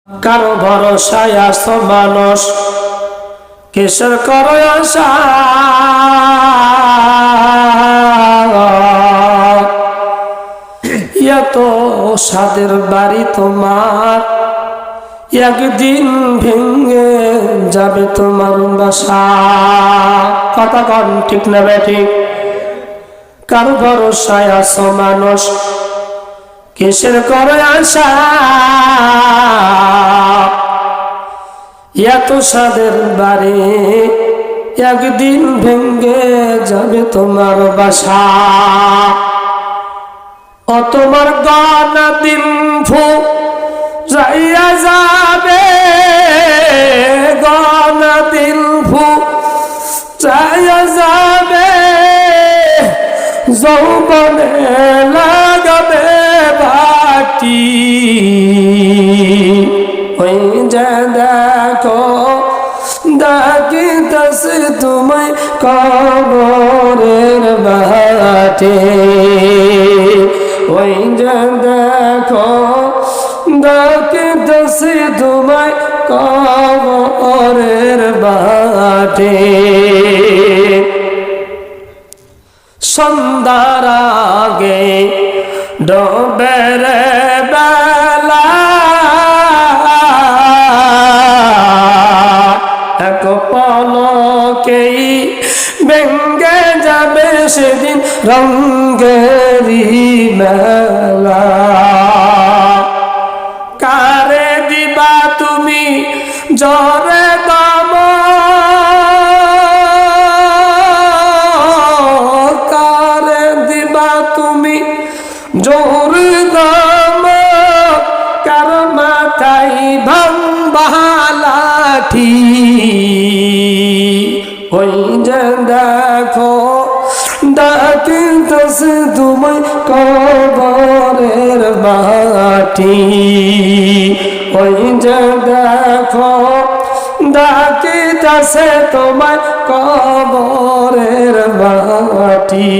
কারো ভরসায় আছো মানুষ, কিসের করো আশা? এত সাদের বাড়ি তোমার, একদিন ভেঙে যাবে তোমার বাসা। কথা কন ঠিক না বেঠিক? কারো ভরসায় আছো মানুষ, কিসের করে আশা? এত সাদের বাড়ি, একদিন ভেঙে যাবে তোমার বাসা। ও তোমার গনা দিন ফু যাইয়া যাবে, গনা দিন ফু যাইয়া যাবে, যৌবনে লাগাবে বাটি। ওই যে দেখো ডাকিতেছে তোমায় কবরের বাটে, ওই যে দেখো ডাকিতেছে তোমায় কবরের বাটে। সন্ধ্যার আগে ডোবের বেলা, এক পলকেই ভেঙে যাবে সেদিন রঙ্গেরি মেলা। কারে দিবা তুমি জরে দাম, কারে দিবা তুমি জোর দাম, কার মাথায় ভাঙবা লাঠি। ওই যে দেখো ডাকিতেছে তোমায় কবরের মাটি, ওই যে দেখো ডাকিতেছে তোমায় কবরের মাটি।